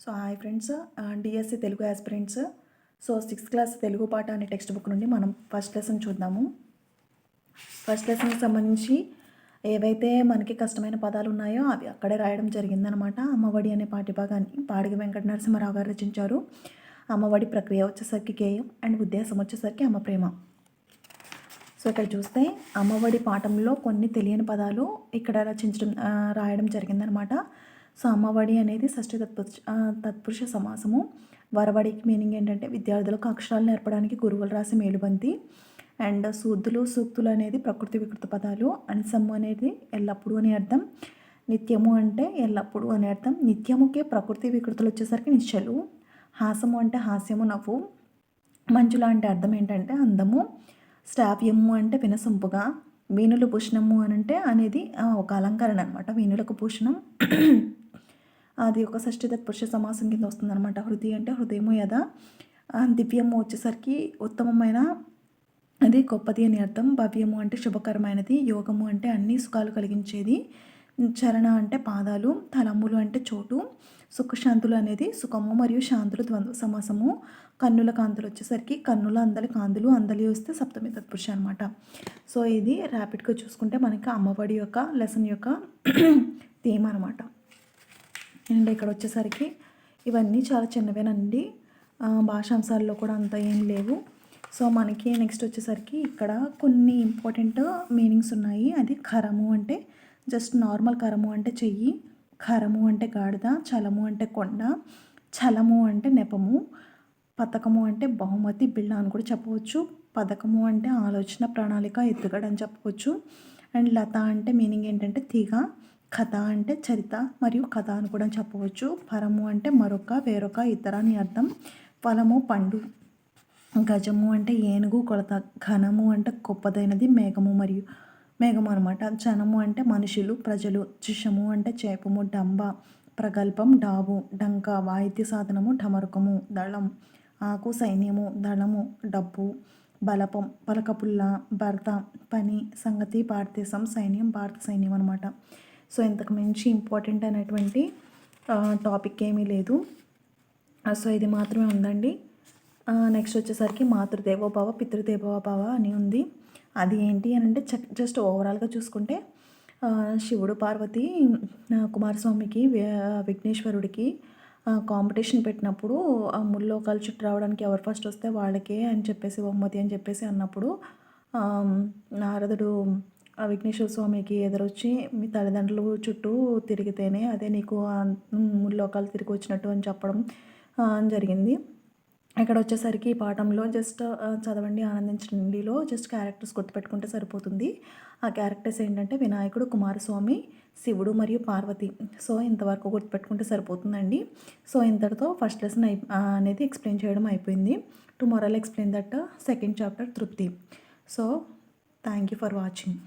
So hi friends, DSC Telugu aspirants. So 6th class Telugu పాఠ అనే text book నుండి మనం ఫస్ట్ లెసన్ చూద్దాము. ఫస్ట్ లెసన్కి సంబంధించి ఏవైతే మనకి కష్టమైన పదాలు ఉన్నాయో అవి అక్కడే రాయడం జరిగిందనమాట. అమ్మఒడి అనే పాఠ్యభాగాన్ని పాడిగ వెంకట నరసింహారావు గారు రచించారు. అమ్మఒడి ప్రక్రియ వచ్చేసరికి గేయం అండ్ ఉద్దేశం వచ్చేసరికి అమ్మ ప్రేమ. సో ఇక్కడ చూస్తే అమ్మఒడి పాఠంలో కొన్ని తెలియని పదాలు ఇక్కడ రాయడం జరిగిందనమాట. సో అమ్మఒడి అనేది షష్ఠి తత్పురుష సమాసము. వరవడికి మీనింగ్ ఏంటంటే విద్యార్థులకు అక్షరాలు నేర్పడానికి గురువులు రాసే మేలుబంతి. అండ్ సూక్తులు సూక్తులు అనేది ప్రకృతి వికృత పదాలు. అనిసము అనేది ఎల్లప్పుడూ అని అర్థం. నిత్యము అంటే ఎల్లప్పుడూ అని అర్థం. నిత్యముకే ప్రకృతి వికృతులు వచ్చేసరికి నిశ్చలు. హాసము అంటే హాస్యము నవ్వు. మంచుల అంటే అర్థం ఏంటంటే అందము. శ్రావ్యము అంటే వినసొంపుగా. వీణులు భూషణము అని అంటే అనేది ఒక అలంకరణ అనమాట. వీణులకు భూషణం అది ఒక షష్ఠి తత్పురుష సమాసం కింద వస్తుందన్నమాట. హృది అంటే హృదయము యథ. దివ్యము వచ్చేసరికి ఉత్తమమైన అది గొప్పది అని అర్థం. భవ్యము అంటే శుభకరమైనది. యోగము అంటే అన్ని సుఖాలు కలిగించేది. చరణ అంటే పాదాలు. తలములు అంటే చోటు. సుఖశాంతులు అనేది సుఖము మరియు శాంతులు ద్వంద్వ సమాసము. కన్నుల కాంతులు వచ్చేసరికి కన్నుల అందలి కాంతులు. అందలి వస్తే సప్తమి తత్పురుష అనమాట. సో ఇది ర్యాపిడ్గా చూసుకుంటే మనకి అమ్మఒడి యొక్క లెసన్ యొక్క థీమ్ అనమాట. అండ్ ఇక్కడ వచ్చేసరికి ఇవన్నీ చాలా చిన్నవేనండి. భాషాంశాల్లో కూడా అంత ఏం లేవు. సో మనకి నెక్స్ట్ వచ్చేసరికి ఇక్కడ కొన్ని ఇంపార్టెంట్ మీనింగ్స్ ఉన్నాయి. అది ఖరము అంటే జస్ట్ నార్మల్ ఖరము అంటే చెయ్యి. ఖరము అంటే గాడిద. చలము అంటే కొండ. చలము అంటే నెపము. పథకము అంటే బహుమతి బిళ్ళ అని కూడా చెప్పవచ్చు. పథకము అంటే ఆలోచన ప్రణాళిక ఎత్తుగడ అని చెప్పవచ్చు. అండ్ లత అంటే మీనింగ్ ఏంటంటే తీగ. కథ అంటే చరిత మరియు కథ అని కూడా చెప్పవచ్చు. పరము అంటే మరొక వేరొక ఇతర అని అర్థం. ఫలము పండు. గజము అంటే ఏనుగు కొలత. ఘనము అంటే గొప్పదైనది. మేఘము అనమాట. జనము అంటే మనుషులు ప్రజలు. చిషము అంటే చేపము. డంబ ప్రగల్భం. డాబు డంక వాయిద్య సాధనము. ఢమరుకము దళం. ఆకు సైన్యము. దళము డబ్బు. బలపం పలకపుల్ల. భర్త పని. సంగతి భారతదేశం. సైన్యం భారత సైన్యం అనమాట. సో ఇంతకు మించి ఇంపార్టెంట్ అనేటువంటి టాపిక్ ఏమీ లేదు. సో ఇది మాత్రమే ఉందండి. నెక్స్ట్ వచ్చేసరికి మాతృదేవోభవ పితృదేవోభవ అని ఉంది. అది ఏంటి అని అంటే జస్ట్ ఓవరాల్గా చూసుకుంటే శివుడు పార్వతి కుమారస్వామికి విఘ్నేశ్వరుడికి కాంపిటీషన్ పెట్టినప్పుడు ఆ ముల్లోకాలు చుట్టూ రావడానికి ఎవరు ఫస్ట్ వస్తే వాళ్ళకే అని చెప్పేసి బహుమతి అని చెప్పేసి అన్నప్పుడు నారదుడు విఘ్నేశ్వర స్వామికి ఎదురొచ్చి మీ తల్లిదండ్రులు చుట్టూ తిరిగితేనే అదే నీకు ముల్లోకాలు తిరిగి వచ్చినట్టు అని చెప్పడం జరిగింది. ఇక్కడ వచ్చేసరికి ఈ పాఠంలో జస్ట్ చదవండి ఆనందించండిలో జస్ట్ క్యారెక్టర్స్ గుర్తుపెట్టుకుంటే సరిపోతుంది. ఆ క్యారెక్టర్స్ ఏంటంటే వినాయకుడు, కుమారస్వామి, శివుడు మరియు పార్వతి. సో ఇంతవరకు గుర్తుపెట్టుకుంటే సరిపోతుందండి. సో ఇంతటితో ఫస్ట్ లెసన్ అనేది ఎక్స్ప్లెయిన్ చేయడం అయిపోయింది. Tomorrow I'll explain that second chapter తృప్తి. So thank you for watching.